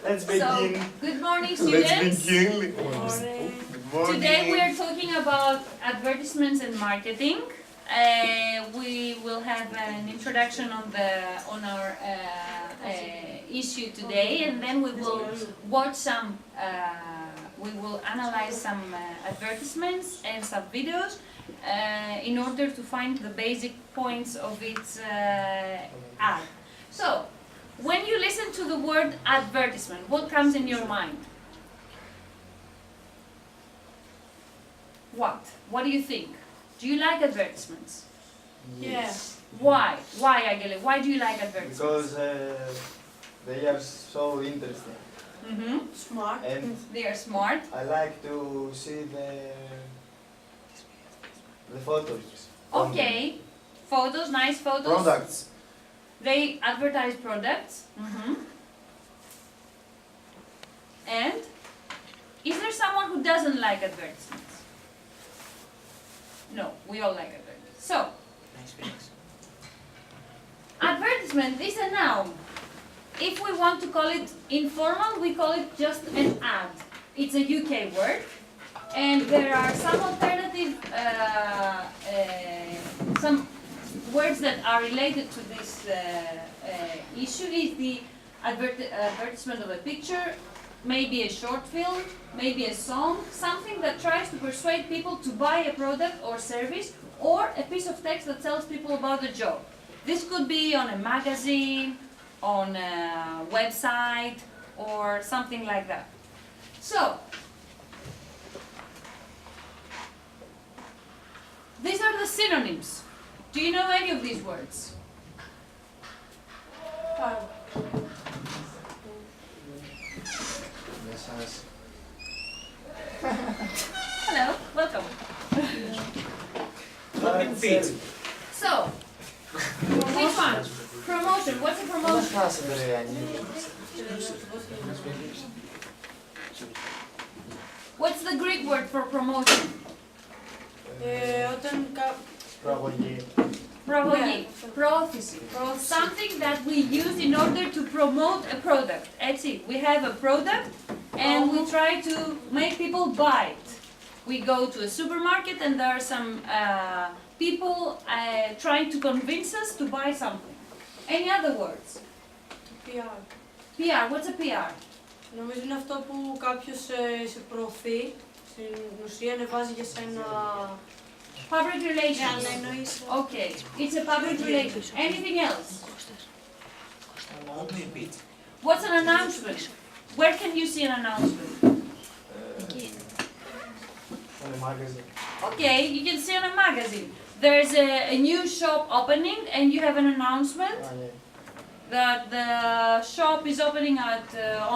Let's begin. Good morning, students. Let's begin. Good morning. Good morning. Today we are talking about advertisements and marketing. We will have an introduction on our issue today, and then we will watch some. We will analyze some advertisements and some videos in order to find the basic points of its ad. So, when you listen to the word advertisement, what comes in your mind? What? What do you think? Do you like advertisements? Yes. Why? Why, Agile? Why do you like advertisements? Because they are so interesting. Mm-hmm. Smart. And They are smart. I like to see the photos. Okay. Photos, nice photos. Products. They advertise products. Mm-hmm. And is there someone who doesn't like advertisements? No, we all like advertisements. So, advertisement is a noun. If we want to call it informal, we call it just an ad. It's a UK word, and there are some alternative, some words that are related to this issue. Is the advertisement of a picture, maybe a short film, maybe a song, something that tries to persuade people to buy a product or service, or a piece of text that tells people about the job. This could be on a magazine, on a website, or something like that. So, these are the synonyms. Do you know any of these words? Hello, welcome. So, which one? Promotion. What's a promotion? What's the Greek word for promotion? Όταν Προαγωγή. Promotion. Πρόθεση. Something that we use in order to promote a product. Έτσι, we have a product and we try to make people buy it. We go to a supermarket and there are some people trying to convince us to buy something. Any other words? PR. PR. What's a PR? Νομίζω είναι αυτό που κάποιος σε προωθεί, στην ουσία ανεβάζει για σένα. Public relations. Για να εννοείς. Okay, it's a public relations. Anything else? What's an announcement? Where can you see an announcement? On a magazine. Okay, you can see on a magazine. There's a new shop opening and you have an announcement that the shop is opening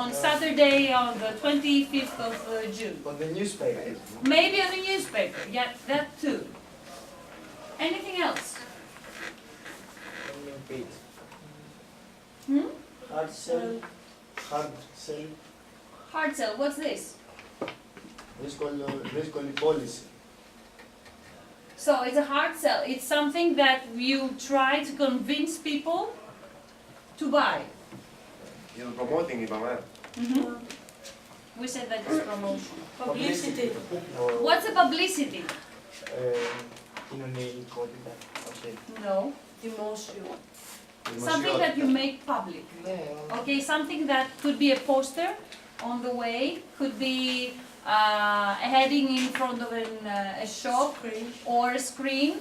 on Saturday on the 25th of June. On the newspaper. Maybe on the newspaper, yeah, that too. Anything else? Hmm? Hard sell. Hard sell. Hard sell, what's this? Δύσκολη πώληση. So it's a hard sell. It's something that you try to convince people to buy. Για το promoting είπαμε. We said that it's promotion. Publicity. What's a publicity? Κοινωνικότητα. No. Δημόσιο. Something that you make public. Okay, something that could be a poster on the way, could be a heading in front of a shop or a screen.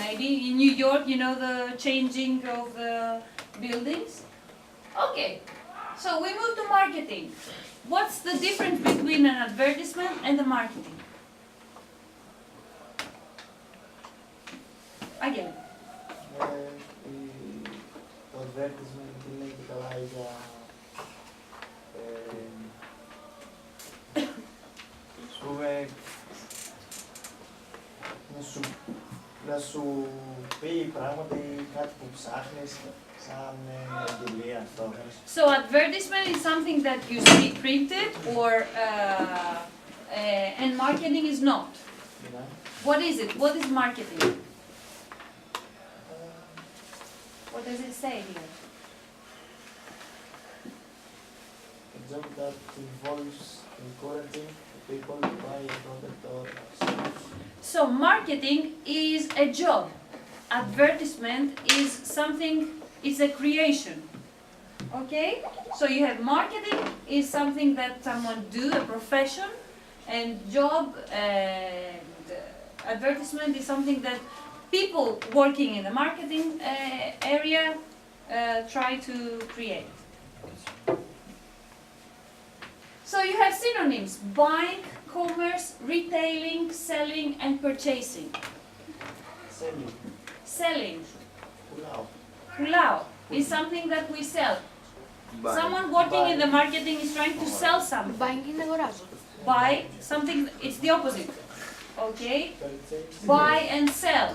Maybe in New York, you know, the changing of the buildings. Okay, so we move to marketing. What's the difference between an advertisement and the marketing? Again. Το advertisement είναι και καλά για ας πούμε να σου πει πράγματι κάτι που ψάχνεις σαν αγγελία αυτό. So advertisement is something that you see printed or and marketing is not. What is it? What is marketing? What does it say here? job that involves encouraging people to buy a product or service. So marketing is a job. Advertisement is something, it's a creation. Okay? So you have marketing is something that someone do, a profession, and job and advertisement is something that people working in the marketing area try to create. So you have synonyms: buying, commerce, retailing, selling, and purchasing. Selling. Selling, Pulao. pulao, is something that we sell. Someone working in the marketing is trying to sell something. Buying είναι αγοράζω. Buy something, it's the opposite. Okay? Purchase. Buy and sell.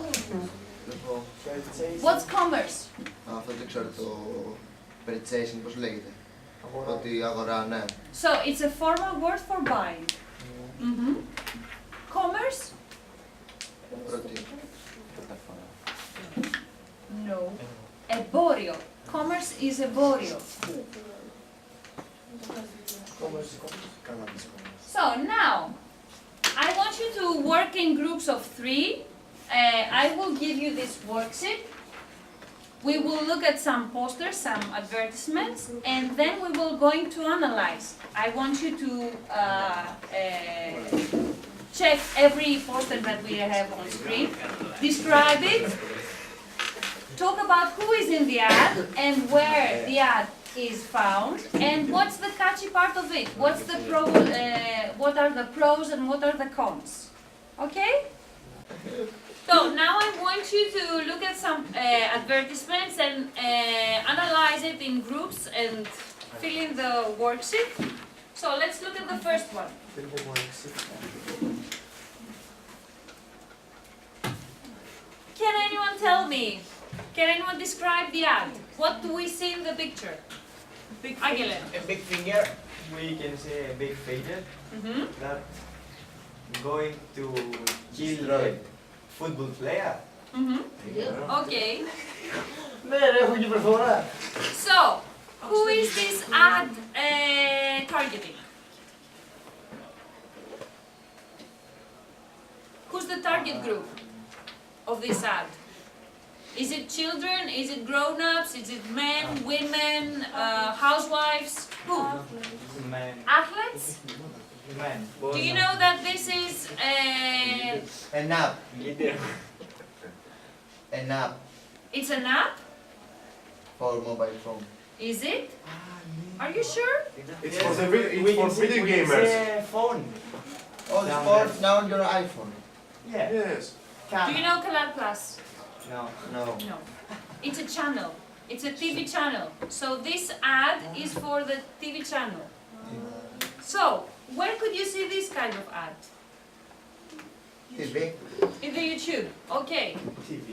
Purchase. What's commerce? Αυτό δεν ξέρω το purchasing, πώς λέγεται. Αγορά. Ότι αγορά, ναι. So it's a formal word for buying. Mhm. Commerce? Πρώτη. No. Εμπόριο. Commerce is εμπόριο. Commerce. So now, I want you to work in groups of 3. I will give you this worksheet. We will look at some posters, some advertisements, and then we will going to analyze. I want you to check every poster that we have on screen, describe it, talk about who is in the ad and where the ad is found, and what's the catchy part of it. What's the what are the pros and what are the cons? Okay? So now I want you to look at some advertisements and analyze it in groups and fill in the worksheet. So let's look at the first one. Can anyone tell me? Can anyone describe the ad? What do we see in the picture? Ángele. A big finger. We can say a big finger Mhm. that going to kill a football player. Mhm. Okay. Ναι, ρε, έχω και προφορά. So, who is this ad targeting? Who's the target group of this ad? Is it children? Is it grown-ups? Is it men, women, housewives? Who? Man. Athletes? Man. Do you know that this is An app. An app it's an app? for mobile phone. Is it? Are you sure? It's for video gamers. Phone. Oh, it's for now on your iPhone. Yeah. Yes. Do you know Canal Plus? No. No. No. It's a channel. It's a TV channel. So this ad is for the TV channel. So, where could you see this kind of ad? TV. In the YouTube. Okay. TV.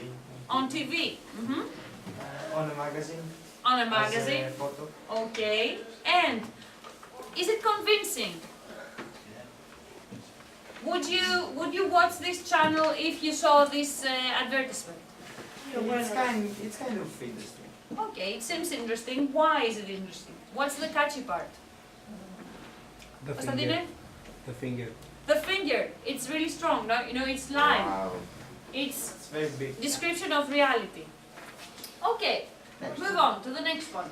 On TV. Mhm. On a magazine. On a As magazine. a photo. Okay. And is it convincing? Would you watch this channel if you saw this advertisement? It's kind of interesting. Okay, it seems interesting. Why is it interesting? What's the catchy part? The Constantine? finger. The finger. The finger. It's really strong, no? You know, it's live. Wow. It's It's very big. description of reality. Okay, move on to the next one.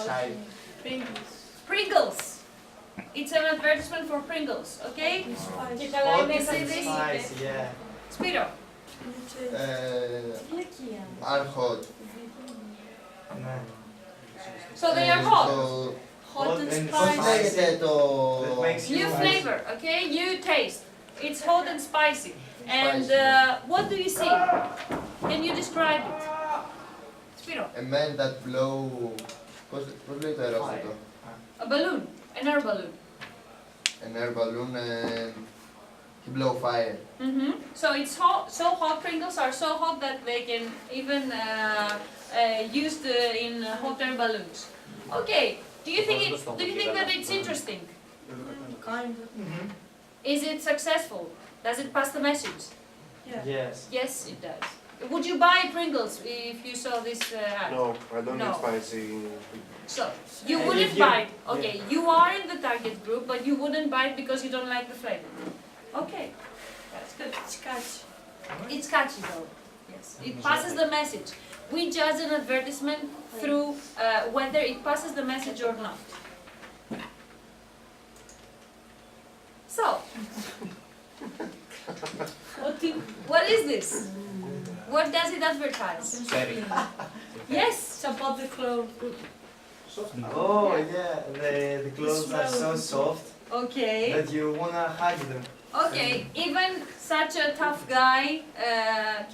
Side. Pringles. It's an advertisement for Pringles, okay? Και καλά Hot είναι and εσύ, spicy, yeah. Σπύρο. Are hot. Man. So they are hot. So, Hot and πώς spicy. λέγεται το... That makes New flavor, okay? New taste. It's hot and spicy. And Spicy. what do you see? Can you describe it? Spiro. A man that blow... Πώς λέει το αερόστατο. A balloon. An air balloon. An air balloon and he blow fire. Mm-hmm. So it's hot. So hot. Pringles are so hot that they can even used in hot air balloons. Okay. Do you think that it's interesting? Kind of. Is it successful? Does it pass the message? Yeah. Yes. Yes, it does. Would you buy Pringles if you saw this ad? No, I don't No. eat spicy. So, you wouldn't buy it. Okay, you are in the target group, but you wouldn't buy it because you don't like the flavor. Okay, that's good. It's catchy. It's catchy though. Yes, it passes the message. We judge an advertisement through whether it passes the message or not. So, what is this? What does it advertise? Yes. It's about the clothes. Oh yeah, the clothes are so soft Okay. that you wanna hug them. Okay. Even such a tough guy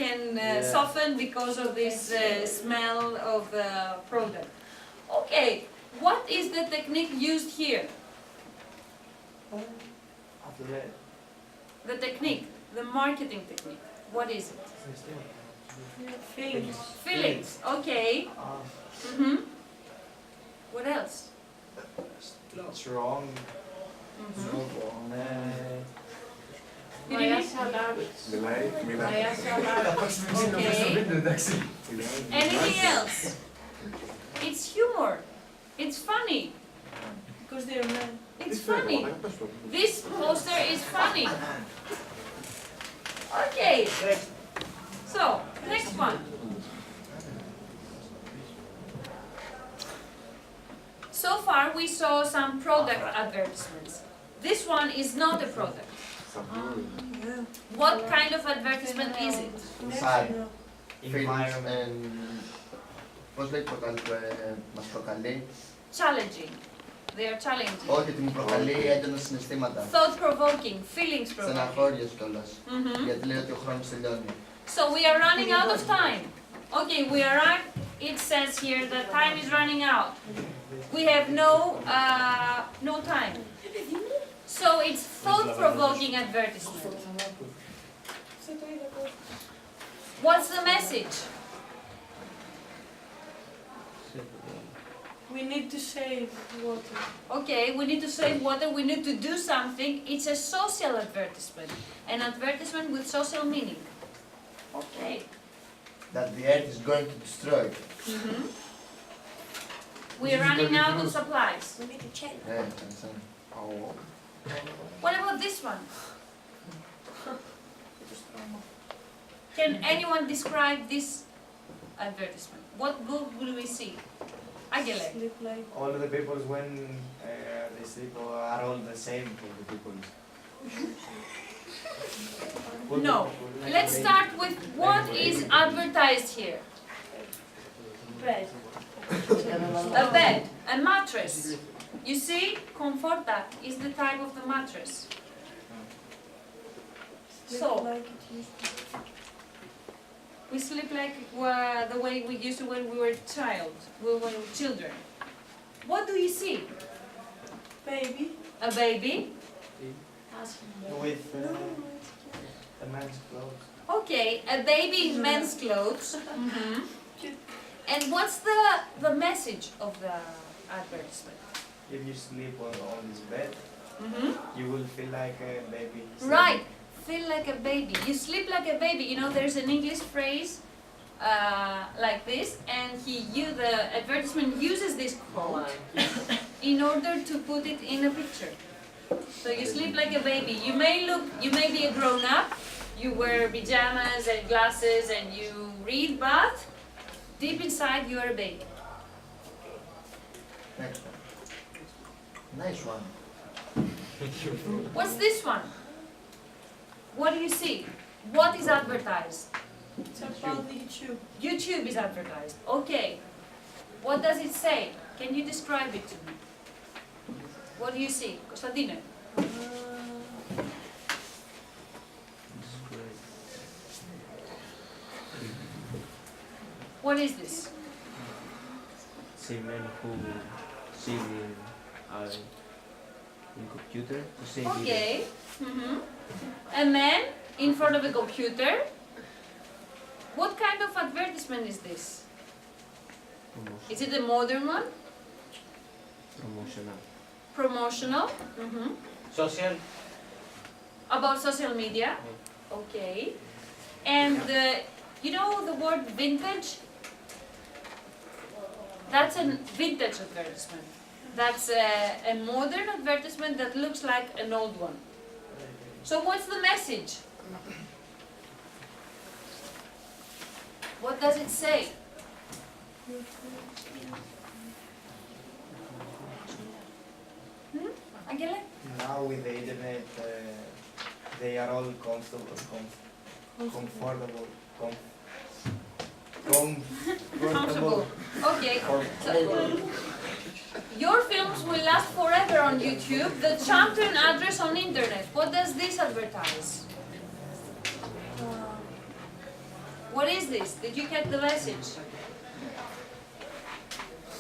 can soften because of this smell of the product. Okay. What is the technique used here? The technique, the marketing technique. What is it? Feelings. Feelings. Okay. Mm-hmm. What else? It's wrong. Mm-hmm. Μιλάει. Okay. Anything else? It's humor. It's funny. Because they're men. It's funny. This poster is funny. Okay. So, next one. So far we saw some product advertisements. This one is not a product. What kind of advertisement is it? Sad. Feelings Environment. and... Πώς λέει μας προκαλεί? Challenging. They are challenging. Όχι, ότι μου προκαλεί έντονα συναισθήματα. Thought provoking, feelings provoking. Στεναχώριας κιόλας. Mhm. Γιατί λέει ότι ο χρόνος τελειώνει. So we are running out of time. Okay, it says here that time is running out. We have no time. So it's thought-provoking advertisement. What's the message? We need to save water. Okay, we need to save water, we need to do something. It's a social advertisement. An advertisement with social meaning. Okay. That the earth is going to destroy. Mm-hmm. We are running out of supplies. Ναι, σαν... What about this one? Can anyone describe this advertisement? What good will we see? Agile. Sleep like. All the people when they sleep are all the same for the people. No. Let's start with what is advertised here. Bed. A bed, a mattress. You see, Conforta is the type of the mattress. Sleep So, like it used to. we sleep like the way we used to when we were children. What do you see? Baby. A baby? With the men's clothes. Okay, a baby in men's clothes. Mhm. And what's the message of the advertisement? If you sleep on this bed, Mhm. you will feel like a baby. Right, feel like a baby. You sleep like a baby. You know, there's an English phrase like this, and the advertisement uses this quote in order to put it in a picture. So you sleep like a baby. You may be a grown-up, you wear pajamas and glasses and you read, but deep inside you are a baby. Next one. Nice one. What's this one? What do you see? What is advertised? It's about the YouTube. YouTube is advertised. Okay. What does it say? Can you describe it to me? What do you see? Konstantine. What is this? Say men who sit in computer to say Okay. Mm-hmm. A man in front of a computer. What kind of advertisement is this? promotion, Is it a modern one? promotional. Promotional? Mm-hmm. Social. About social media? Okay. And You know the word vintage? That's a vintage advertisement. That's a modern advertisement that looks like an old one. So what's the message? What does it say? Angela? Now with the internet, they are all comfortable. Comfortable. Okay. So, your films will last forever on YouTube. The champion address on internet. What does this advertise? What is this? Did you get the message?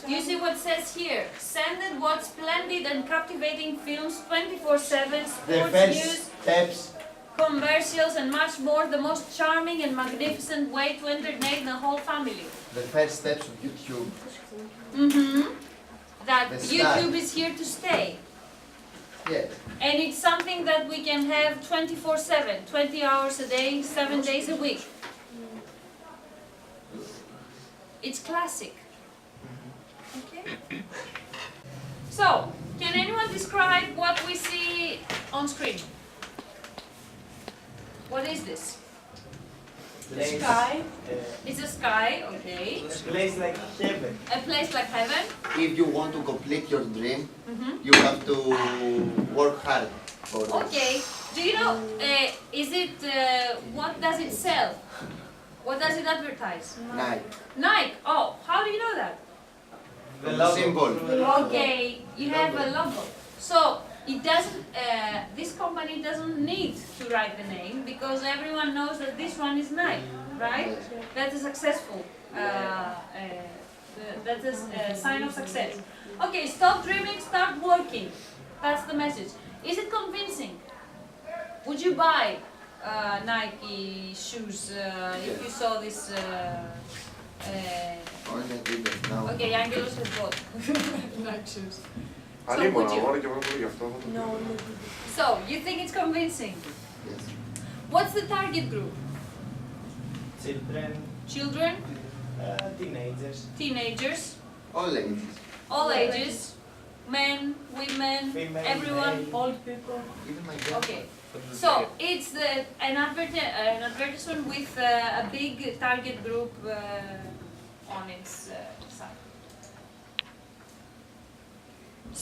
Do you see what it says here? Send and watch splendid and captivating films 24/7, The sports first news, steps. commercials and much more. The most charming and magnificent way to entertain the whole family. The first steps of YouTube. That The start. YouTube is here to stay. Yeah. And it's something that we can have 24/7, 20 hours a day, 7 days a week. It's classic. Okay? So, can anyone describe what we see on screen? What is this? The sky. It's a sky, okay. A place like heaven. A place like heaven. If you want to complete your dream, you have to work hard for it. Okay. Do you know, what does it sell? What does it advertise? Nike. Nike. Oh, how do you know that? The logo. Symbol. Okay, you have a logo. So it doesn't. This company doesn't need to write the name because everyone knows that this one is Nike, right? That's a successful. That's a sign of success. Okay, stop dreaming, start working. That's the message. Is it convincing? Would you buy Nike shoes if you saw this? Only Adidas now. Okay, Angelos has bought Nike shoes. Αλλήμον, would you- αγόρι και εγώ γι' αυτό. No, no. So, you think it's convincing? Yes. What's the target group? Children, Children, teenagers, teenagers, All ages. all ages, men, women, female, everyone. male. Old people. Even my dad. Okay, so it's an advertisement with a big target group on its side.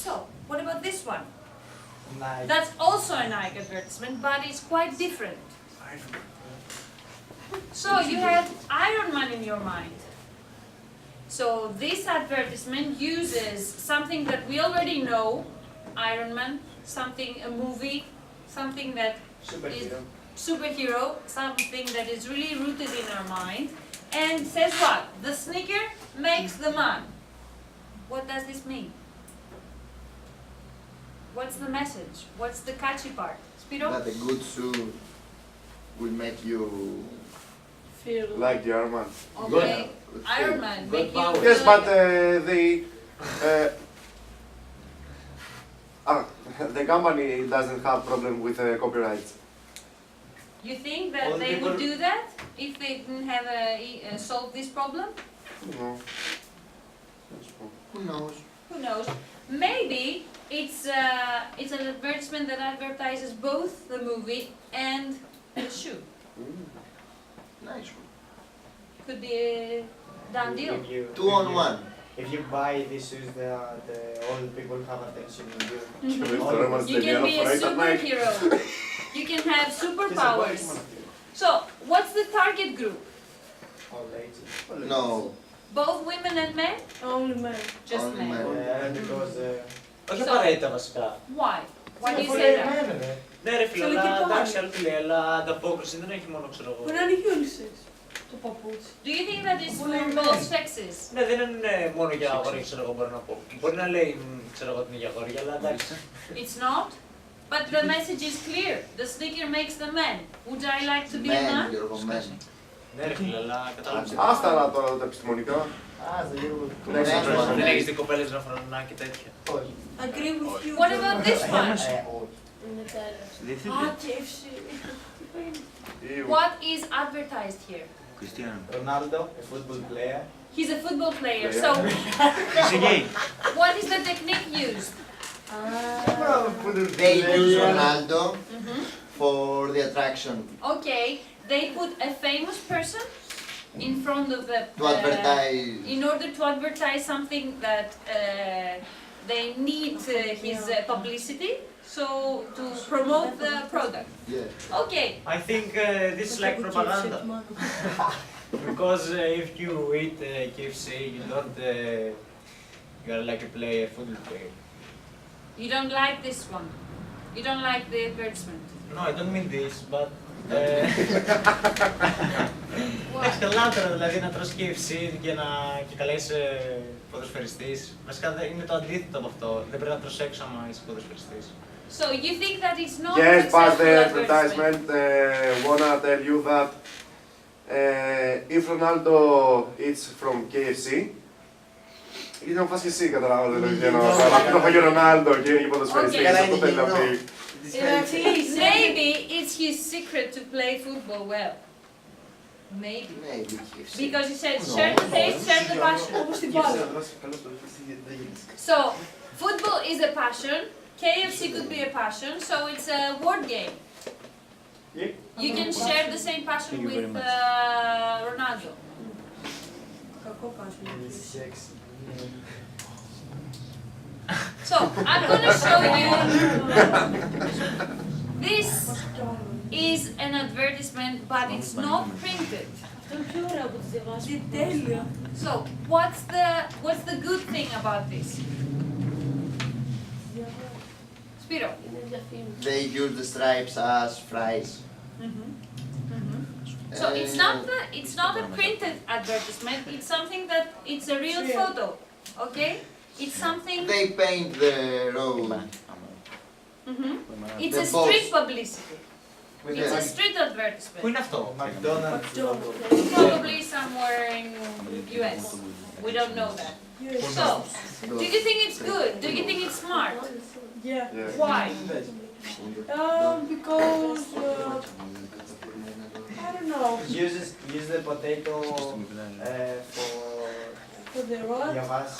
So, what about this one? Nike. That's also a Nike advertisement, but it's quite different. So you have Iron Man in your mind. So this advertisement uses something that we already know, Iron Man, a movie, something that is superhero, something that is really rooted in our mind, and says what? The sneaker makes the man. What does this mean? What's the message? What's the catchy part? Spiro? That a good shoe will make you Feel. Like the Iron Man. Okay, good Iron feel. Man, Good make you power. feel Yes, but like- the company doesn't have problem with copyrights. You think that All they would people- do that if they didn't have solved this problem? No. Who knows? Who knows? Maybe it's an advertisement that advertises both the movie and the shoe. Nice one. Could be a done deal. If you- Two if on you- one. If you buy these shoes, the old people have attention on you. You can be a superhero. You can have superpowers. So, what's the target group? All ages. No. Both women and men? Only men. Just Only men. men. Because Όχι So- απαραίτητα βασικά. Why? Why do you say that? Ναι ρε φίλε, Θέλω και αλλά πάλι. εντάξει, άλλο τι λέει, αλλά ανταπόκριση δεν έχει μόνο ξέρω εγώ. Μπορεί να είναι unisex. Το παπούτσι. Do you think that it's for both sexes? Ναι, δεν είναι μόνο για αγόρια, ξέρω εγώ, μπορώ να πω. Μπορεί να λέει, ξέρω εγώ, ότι είναι για αγόρια, αλλά εντάξει. It's not? But the message is clear. The sneaker makes the man. Would I like to be a Men, man? Γιώργο, men. Ναι ρε φίλε, αλλά κατάλαβες. Άστα να τώρα τα επιστημονικά. Next one. Δεν έχεις δει κοπέλες να φοράνε και τέτοια. Όχι. Agree with you. What about this one? Όχι. Είναι τέλος. Δεν Α, KFC. What is advertised here? Ronaldo, a football player. He's a football player. So, what is the technique used? They use Ronaldo for the attraction Okay, they put a famous person in front of the to advertise. in order to advertise something that they need his publicity, so to promote the product. Yeah. Okay, I think this is like propaganda. Because if you eat KFC, you don't, you are like a player, football player. you don't like this one. You don't like the advertisement. No, I don't mean this, but... Έχεις καλύτερα δηλαδή να τρως KFC και να καλείς ποδοσφαιριστής. Βασικά είναι το αντίθετο από αυτό. Δεν πρέπει να τρως έξω άμα είσαι ποδοσφαιριστής. So you think that it's not Yes, but successful the advertisement? advertisement wanna tell you that if Ronaldo eats from KFC, είναι φάση και εσύ καταλάβατε το γένο. Αυτό το φαγεί ο Ρονάλντο και είναι ποδοσφαιριστής, αυτό θέλει να πει. Maybe it's his secret to play football well. Maybe. Because he said share the taste, share the passion. So, football is a passion, KFC could be a passion, so it's a word game. You can share the same passion with Ronaldo. Κακό πάσο. So, I'm going to show you. This is an advertisement, but it's not printed. So, what's the good thing about this? Spiro. They use the stripes as fries. So it's not a printed advertisement. It's something that it's a real photo. Okay? It's something. They paint the road. It's The a street post. publicity. It's a street Πού advertisement. είναι αυτό? McDonald's. Probably somewhere in US. We don't know that. So, do you think it's good? Do you think it's smart? Yeah. Why? Because I don't know. Use the potato For the road. για μας.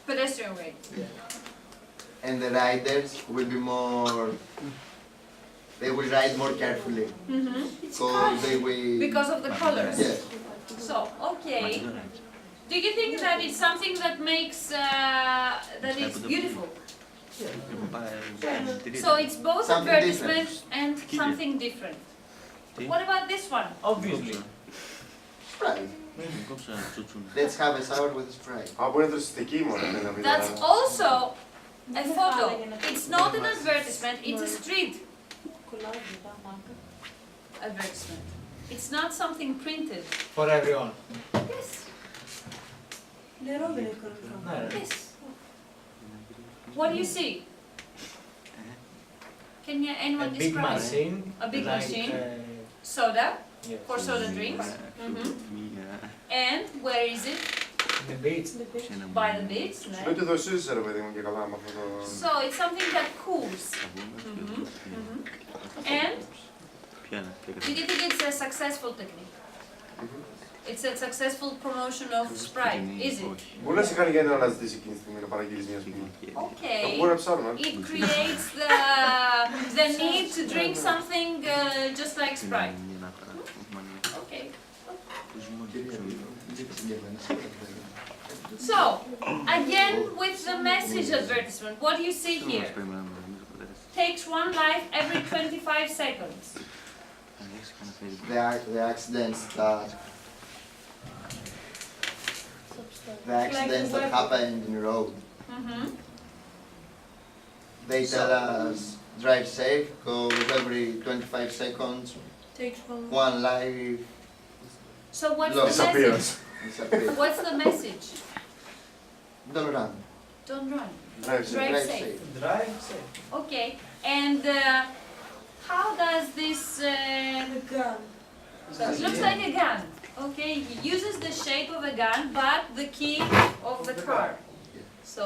Pedestrian way. And the riders will be more. They will ride more carefully. Because they will. Because of the colors. Yes. So, okay. Do you think that it's something that makes that it's beautiful? So it's both Something advertisement and something different. What about this one? Obviously. Sprite. Let's have a sour with Sprite. Α, που είναι δροσιστική μόνο. That's also a photo. It's not an advertisement, it's a street advertisement. It's not something printed. For everyone. Yes, Νερό δεν έχει κανονικά. yes. What do you see? Can anyone A big describe? machine. A big like, machine. Soda, Yeah. for soda drinks. And where is it? The beach. By the beach. Λέω Right? ότι δοσίζεσαι ρε παιδί μου και καλά με αυτό το... So it's something that cools. And do you think it's a successful technique? It's a successful promotion of Sprite, is it? Μπορεί να σε κάνει γιατί να αναζητήσει εκείνη τη στιγμή να παραγγείλεις μια σπίτι. Okay. Μπορεί να ψάρουμε. It creates the need to drink something just like Sprite. Okay. So, again with the message advertisement, what do you see here? Takes one life every 25 seconds. The accidents that happened in the road. They tell us drive safe because every 25 seconds Takes one life So what's Look, the disappears. message? disappears. What's the message? Don't run. Don't run. Drive safe. Drive Drive safe. safe. Drive safe. Okay. And how does this? The gun. So it looks like a gun. Okay. He uses the shape of a gun, but the key of the car. So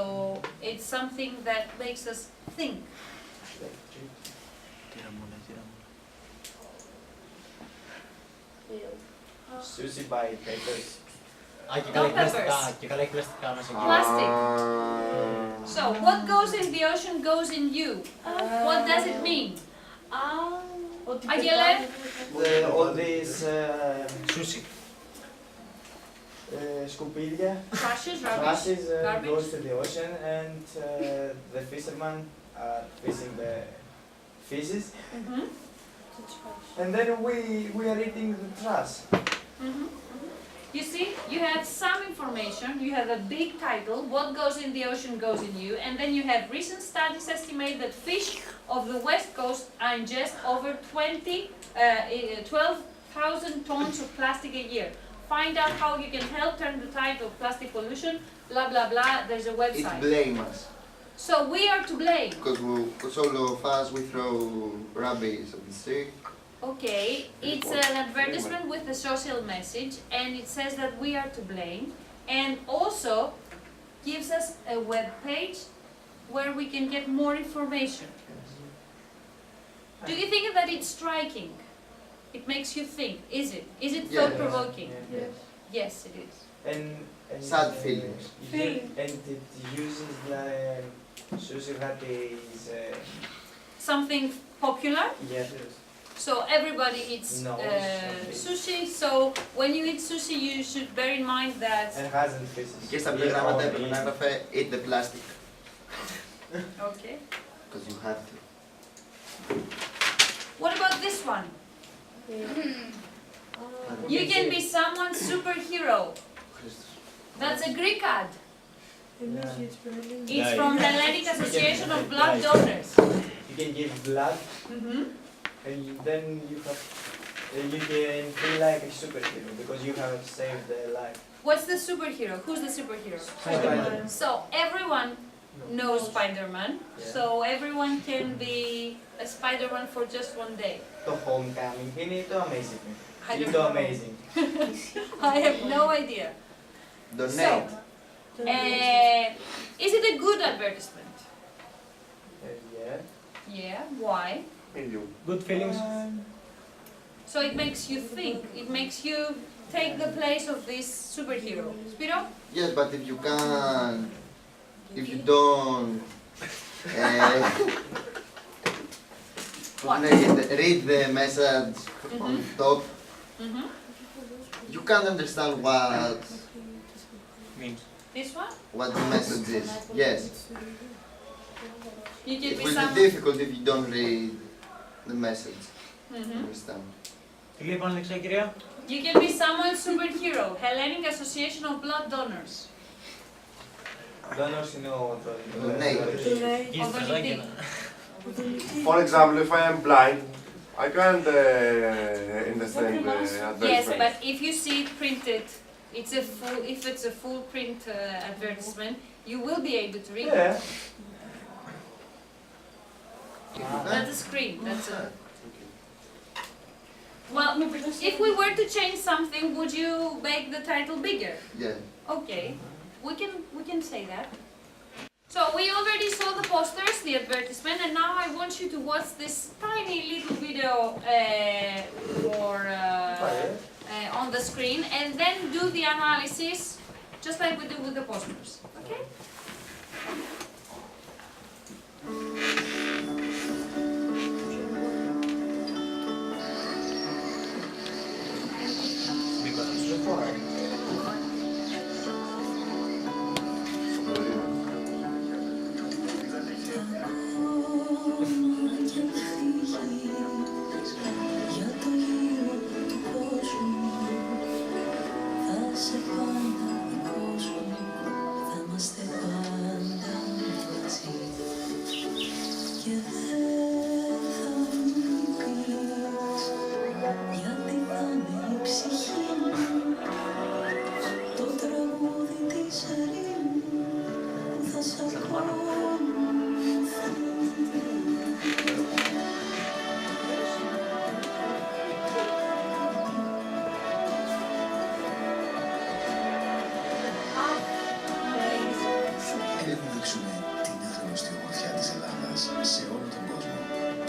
it's something that makes us think. Sushi by papers. Α, και καλά έχει Not πλαστικά, peppers. και καλά έχει πλαστικά μέσα εκεί. Plastic. Ah. So, what goes in the ocean goes in you. What does it mean? Ότι Αγγελέ. All these Sushi. σκουπίδια, Trashes, rubbish, trashes goes garbage. to the ocean, and the fishermen are fishing the fishes, Mhm, and then we are eating the trash. mhm. You see, you have some information, you have a big title, what goes in the ocean goes in you, and then you have recent studies estimate that fish of the west coast ingest over 12,000 tons of plastic a year. Find out how you can help turn the tide of plastic pollution, blah blah blah, there's a It website. blame us. So we are to blame. Because all of us, we throw rubbish at the sea. Okay, it's an advertisement with a social message, and it says that we are to blame, and also gives us a web page where we can get more information. Do you think that it's striking? It makes you think, is it? Is it Yeah. thought-provoking? Yes. Yes, it is. And Sad feelings. And it uses the sushi that is Something popular, yes. so everybody eats No, sushi, so when you eat sushi you should bear in mind that... And hasn't fishes. Και στα πηγράμματα έπρεπε να έγραφε eat the plastic. Okay. Because you have to. What about this one? You can be someone's superhero. That's a Greek ad. It's from the Hellenic Association of Blood Donors. You can give blood, Mhm. and then you can feel like a superhero because you have saved their life. What's the superhero? Who's the superhero? Spider-Man. So everyone knows Spider-Man. Yeah. So everyone can be a Spider-Man for just one day. Το homecoming είναι το amazing. I Είναι don't το know. amazing. I have no idea. Donate. Is it a good advertisement? Yeah. Yeah. Why? Medium. Good feelings. So it makes you think. It makes you take the place of this superhero. Spiro? Yes, but if you can't, if you don't What? read the message on top, Mhm. you can't understand Means. This one? what the message is. Yes, You can it be will be someone. difficult if you don't read the message. Mhm. Understand? Τι λέει πάνω δεξιά, κυρία? You can be someone's superhero. Hellenic Association of Blood Donors. Donors είναι ο Donators. Εκεί στα τραζάκια. For example, if I am blind, I can't understand the Yes, advertisement. but if you see it printed, it's a full. If it's a full print advertisement, you will be able to read Yeah. it. That's a screen. That's a. Well, if we were to change something, would you make the title bigger? Yeah. Okay, we can say that. So we already saw the posters, the advertisement, and now I want you to watch this tiny little video on the screen, and then do the analysis, just like we do with the posters. Okay? Because it's recorded. Δείξουμε την άγνωστη ομορφιά της Ελλάδας σε όλο τον κόσμο.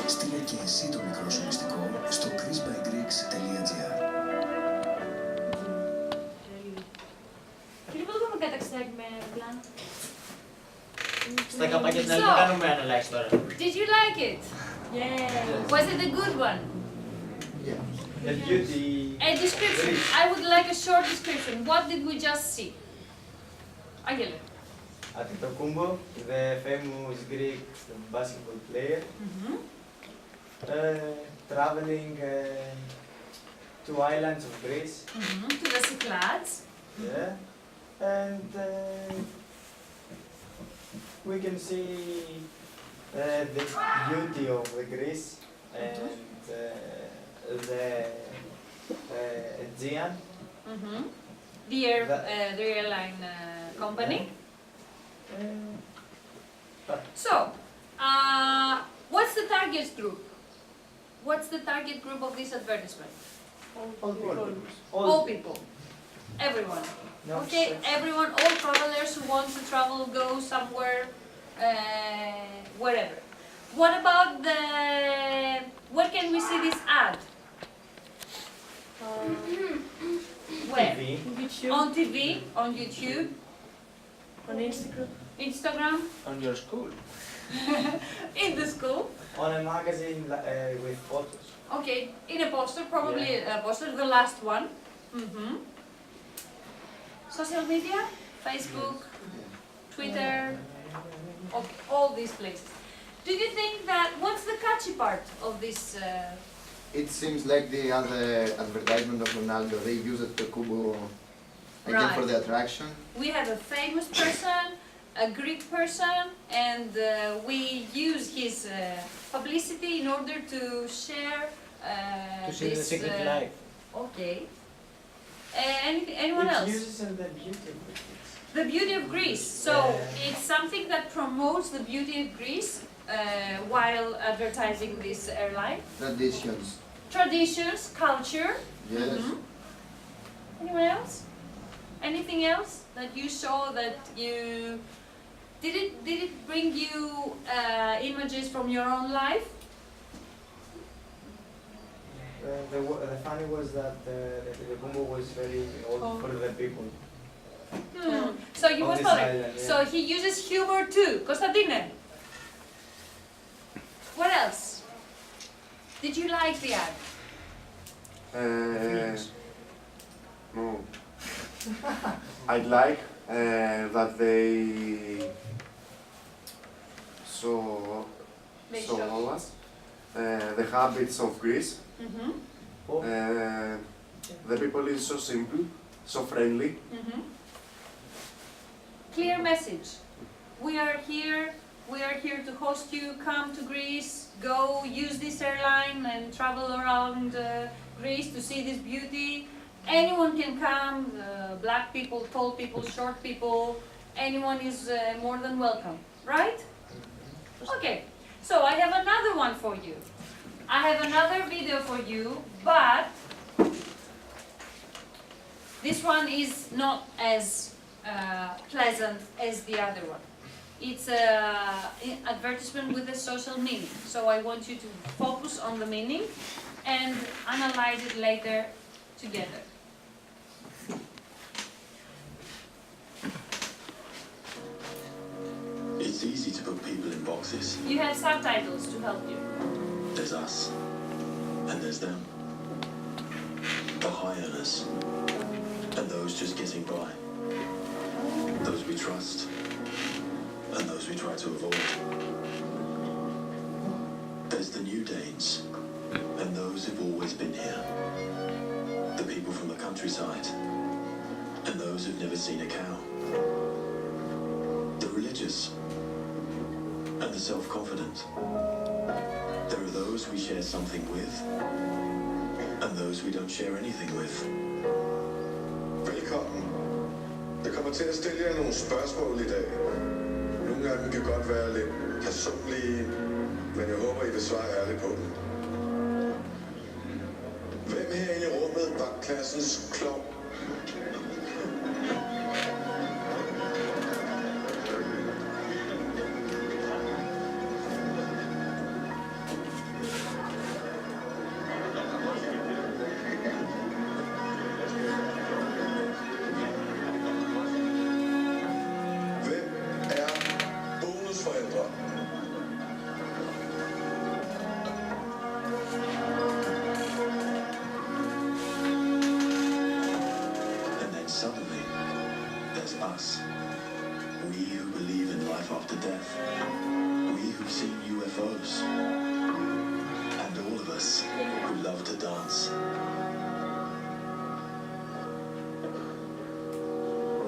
Στείλε και εσύ το μικρό σου μυστικό στο chrisbygreeks.gr. segment. Στα καπάκια την άλλη So- δεν κάνουμε analyze τώρα. Did you like it? Yeah. Was it a good one? Yeah. The beauty. A description. I would like a short description. What did we just see? Angele. Antetokounmpo, the famous Greek basketball player, Mm-hmm. traveling to islands of Greece. Mm-hmm. To the Cyclades. Yeah, and we can see the beauty of the Greece and the Aegean. Mm-hmm. The airline company. So, what's the target group? What's the target group of this advertisement? All people. Everyone. No Okay, sex. everyone, all travelers who want to travel, go somewhere, wherever. What about where can we see this ad? Where? TV. YouTube. On TV, on YouTube, On Instagram. Instagram, On your school. in the school. On a magazine with photos. Okay, in a poster, probably a poster, the last one. Mm-hmm. Social media, Facebook, Twitter, okay, all these places. Do you think that, what's the catchy part of this? It seems like the other advertisement of Ronaldo. They use it to Kubo again for Right. the attraction. We have a famous person, a Greek person, and we use his publicity in order to share To see the this, secret life. Okay. Anyone It else? uses in the beauty of the Greece. The beauty of Greece. So Yeah. it's something that promotes the beauty of Greece while advertising this airline. Traditions. Traditions, culture. Yes. Mhm. Anyone else? Anything else that you saw that you did it bring you images from your own life? The funny was that the Kumbo was very old for the people. So he On was this tolerant. island, yeah. So he uses humor too. Constantine. What else? Did you like the ad? No. I'd like that they show They show show. us the habits of Greece. Mm-hmm. The people is so simple, so friendly. Mm-hmm. Clear message. We are here to host you. Come to Greece. Go use this airline and travel around Greece to see this beauty. Anyone can come. Black people, tall people, short people. Anyone is more than welcome. Right? Okay. So I have another one for you. I have another video for you, but this one is not as pleasant as the other one. It's an advertisement with a social meaning. So I want you to focus on the meaning and analyze it later together. It's easy to put people in boxes. You have subtitles to help you. There's us, and there's them. The high earners, and those just getting by. Those we trust, and those we try to avoid. There's the new Danes, and those who've always been here. The people from the countryside, and those who've never seen a cow. The religious, and the self-confident. There are those we share something with, and those we don't share anything with. Velkommen. Jeg kommer til at stille jer nogle spørgsmål i dag. Nogle af dem kan godt være lidt personlige, men jeg håber, I vil svare ærligt på dem. Hvem herinde i rummet var klassens klovn? there's us. We who believe in life after death. We who've seen UFOs. And all of us who love to dance.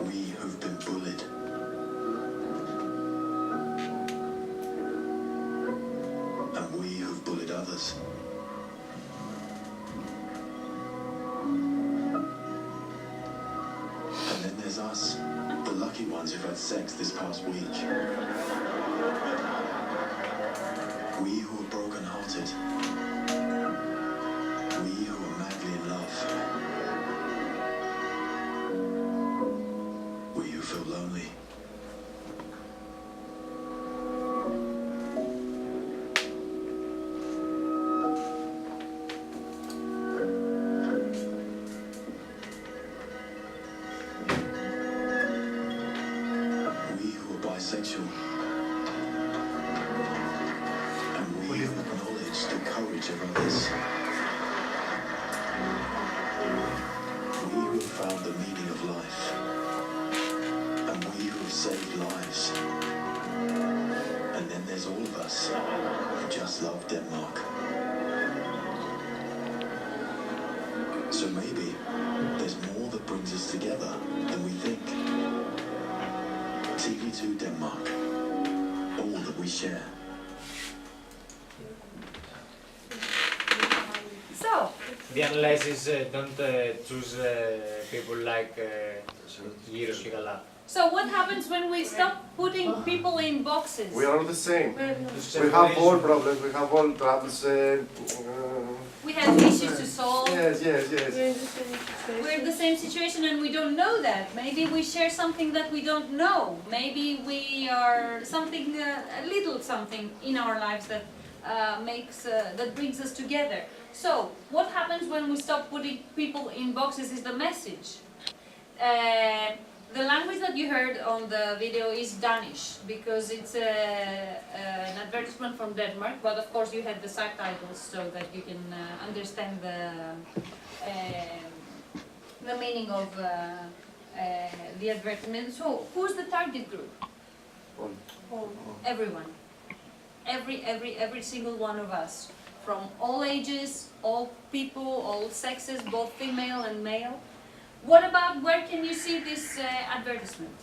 We who've been bullied. And we who've bullied others. And then there's us, the lucky ones who've had sex this past week. We who are broken-hearted. We who are madly in love. We who feel lonely. We who are bisexual. And we who acknowledge the courage of others. We who have found the meaning of life. And we who have saved lives. And then there's all of us who just love Denmark. So maybe there's more that brings us together than we think. TV2 Denmark. All that we share. So, The analysis don't choose people like Gyros και καλά. so what happens when we stop putting people in boxes? We are all the same. We have all problems, we have all troubles. We have issues to solve. Yes. We're in the same situation and we don't know that. Maybe we share something that we don't know. Maybe we are something, a little something in our lives that that brings us together. So, what happens when we stop putting people in boxes is the message. The language that you heard on the video is Danish because it's an advertisement from Denmark, but of course you had the subtitles so that you can understand the meaning of the advertisement. So, who's the target group? Everyone. Every single one of us. From all ages, all people, all sexes, both female and male. What about where can you see this advertisement?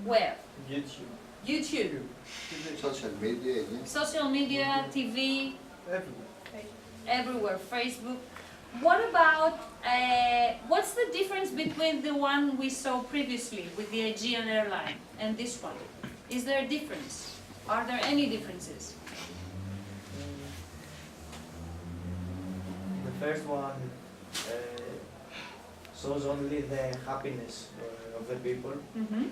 Where? YouTube. YouTube, Social media, yeah. social media, TV, Everywhere. everywhere, Facebook. What about, what's the difference between the one we saw previously with the Aegean airline and this one? Is there a difference? Are there any differences? The first one shows only the happiness of the people, Mm-hmm.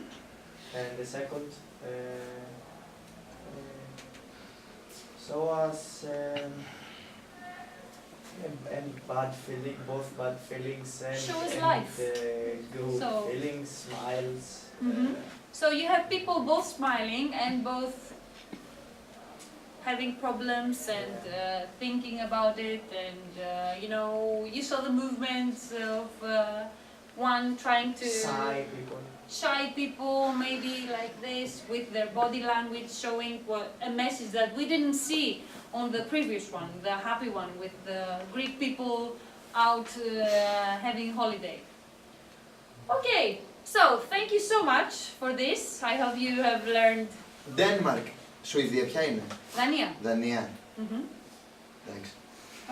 and the second show us and bad feeling, both bad feelings and, Show us and life. good So- feelings, smiles. Mhm. So you have people both smiling and both having problems and thinking about it, and you saw the movements of one trying to Shy people. shy people, maybe like this, with their body language showing a message that we didn't see on the previous one, the happy one with the Greek people out having holiday. Okay, so thank you so much for this. I hope you have learned. Denmark. Σουηδία ποια είναι? Dania. Δανία. Mhm. Εντάξει.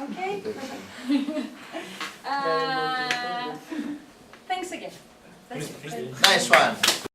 Okay. Thanks again. That's it. Nice one.